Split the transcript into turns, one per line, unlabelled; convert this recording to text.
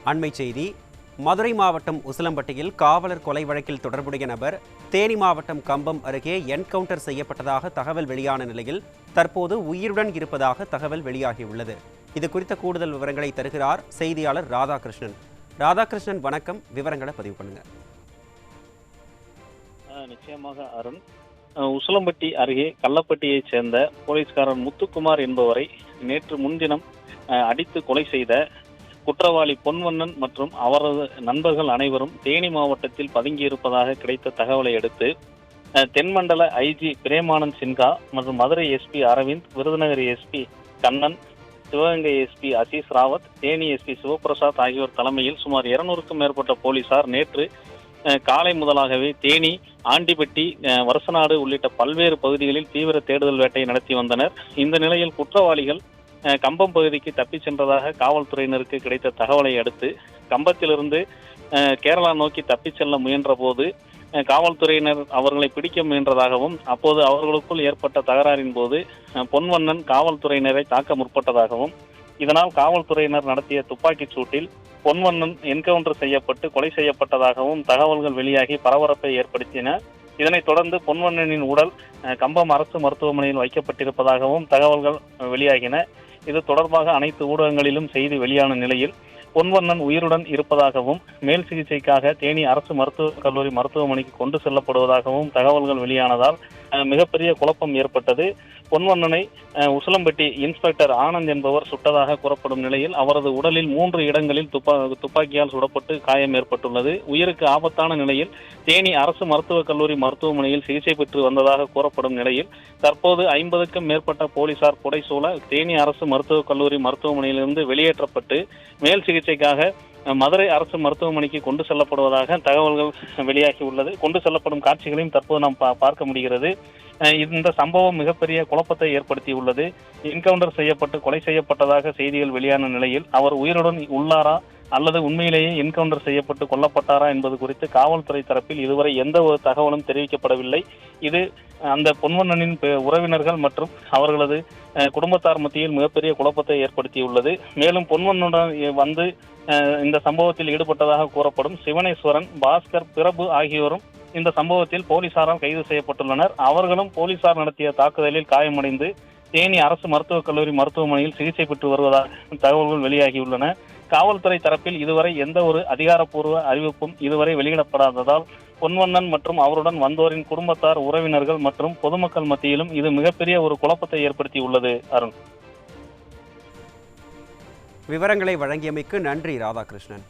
அண்மைச் செய்தி. மதுரை மாவட்டம் உசிலம்பட்டியில் காவலர் கொலை வழக்கில் தொடர்புடைய நபர் தேனி மாவட்டம் கம்பம் அருகே என்கவுண்டர் செய்யப்பட்டதாக தகவல் வெளியான நிலையில் தற்போது உயிருடன் இருப்பதாக தகவல் வெளியாகியுள்ளது. இது குறித்த கூடுதல் விவரங்களை தருகிறார் செய்தியாளர் ராதாகிருஷ்ணன். ராதாகிருஷ்ணன், வணக்கம். விவரங்களை பதிவு பண்ணுங்க.
நிச்சயமாக அருண். உசிலம்பட்டி அருகே கள்ளப்பட்டியைச் சேர்ந்த போலீஸ்காரர் முத்துக்குமார் என்பவரை நேற்று முன்தினம் அடித்து கொலை செய்த குற்றவாளி பொன்வண்ணன் மற்றும் அவரது நண்பர்கள் அனைவரும் தேனி மாவட்டத்தில் பதுங்கியிருப்பதாக கிடைத்த தகவலை அடுத்து தென்மண்டல ஐஜி பிரேமானந்த் சின்ஹா மற்றும் Madurai SP Aravind, Virudhunagar SP Kannan, Sivaganga SP Aziz Rawat, Theni SP Sivaprasad ஆகியோர் தலைமையில் சுமார் 200க்கும் மேற்பட்ட போலீசார் நேற்று காலை முதலாகவே தேனி, ஆண்டிப்பட்டி, வருசநாடு உள்ளிட்ட பல்வேறு பகுதிகளில் தீவிர தேடுதல் வேட்டை நடத்தி வந்தனர். இந்த நிலையில் குற்றவாளிகள் கம்பம் பகுதிக்கு தப்பிச் சென்றதாக காவல்துறையினருக்கு கிடைத்த தகவலை அடுத்து கம்பத்திலிருந்து கேரளா நோக்கி தப்பிச் செல்ல முயன்ற போது காவல்துறையினர் அவர்களை பிடிக்க முயன்றதாகவும், அப்போது அவர்களுக்குள் ஏற்பட்ட தகராறின் போது பொன்வண்ணன் காவல்துறையினரை தாக்க முற்பட்டதாகவும், இதனால் காவல்துறையினர் நடத்திய துப்பாக்கிச் சூட்டில் பொன்வண்ணன் என்கவுண்டர் செய்யப்பட்டு கொலை செய்யப்பட்டதாகவும் தகவல்கள் வெளியாகி பரபரப்பை ஏற்படுத்தின. இதனைத் தொடர்ந்து பொன்வண்ணனின் உடல் கம்பம் அரசு மருத்துவமனையில் வைக்கப்பட்டிருப்பதாகவும் தகவல்கள் வெளியாகின. இது தொடர்பாக அனைத்து ஊடகங்களிலும் செய்தி வெளியான நிலையில் பொன்வண்ணன் உயிருடன் இருப்பதாகவும் மேல் சிகிச்சைக்காக தேனி அரசு மருத்துவக் கல்லூரி மருத்துவமனைக்கு கொண்டு செல்லப்படுவதாகவும் தகவல்கள் வெளியானதால் மிகப்பெரிய குழப்பம் ஏற்பட்டது. பொன்வண்ணனை உசிலம்பட்டி இன்ஸ்பெக்டர் ஆனந்த் என்பவர் சுட்டதாக கூறப்படும் நிலையில் அவரது உடலில் 3 இடங்களில் துப்பாக்கியால் சுடப்பட்டு காயம் ஏற்பட்டுள்ளது. உயிருக்கு ஆபத்தான நிலையில் தேனி அரசு மருத்துவக் கல்லூரி மருத்துவமனையில் சிகிச்சை பெற்று வந்ததாக கூறப்படும் நிலையில் தற்போது 50க்கும் மேற்பட்ட போலீசார் புடைசூழ தேனி அரசு மருத்துவக் கல்லூரி மருத்துவமனையிலிருந்து வெளியேற்றப்பட்டு மேல் சிகிச்சைக்காக மதுரை அரசு மருத்துவமனைக்கு கொண்டு செல்லப்படுவதாக தகவல்கள் வெளியாகி உள்ளது. கொண்டு செல்லப்படும் காட்சிகளையும் தற்போது நாம் பார்க்க முடிகிறது. இந்த சம்பவம் மிகப்பெரிய குழப்பத்தை ஏற்படுத்தியுள்ளது. என்கவுண்டர் செய்யப்பட்டு கொலை செய்யப்பட்டதாக செய்திகள் வெளியான நிலையில் அவர் உயிருடன் உள்ளாரா அல்லது உண்மையிலேயே என்கவுண்டர் செய்யப்பட்டு கொல்லப்பட்டாரா என்பது குறித்து காவல்துறை தரப்பில் இதுவரை எந்த ஒரு தகவலும் தெரிவிக்கப்படவில்லை. இது அந்த பொன்வண்ணனின் உறவினர்கள் மற்றும் அவர்களது குடும்பத்தார் மத்தியில் மிகப்பெரிய குழப்பத்தை ஏற்படுத்தியுள்ளது. மேலும் பொன்வண்ணனுடன் வந்து இந்த சம்பவத்தில் ஈடுபட்டதாக கூறப்படும் சிவனேஸ்வரன், பாஸ்கர், பிரபு ஆகியோரும் இந்த சம்பவத்தில் போலீசாரால் கைது செய்யப்பட்டுள்ளனர். அவர்களும் போலீசார் நடத்திய தாக்குதலில் காயமடைந்து தேனி அரசு மருத்துவக் கல்லூரி மருத்துவமனையில் சிகிச்சை பெற்று வருவதாக தகவல்கள் வெளியாகியுள்ளன. காவல்துறை தரப்பில் இதுவரை எந்த ஒரு அதிகாரப்பூர்வ அறிவிப்பும் இதுவரை வெளியிடப்படாததால் பொன்வண்ணன் மற்றும் அவருடன் வந்தோரின் குடும்பத்தார், உறவினர்கள் மற்றும் பொதுமக்கள் மத்தியிலும் இது மிகப்பெரிய ஒரு குழப்பத்தை ஏற்படுத்தியுள்ளது. அருண்,
விவரங்களை வழங்கியமைக்கு நன்றி ராதாகிருஷ்ணன்.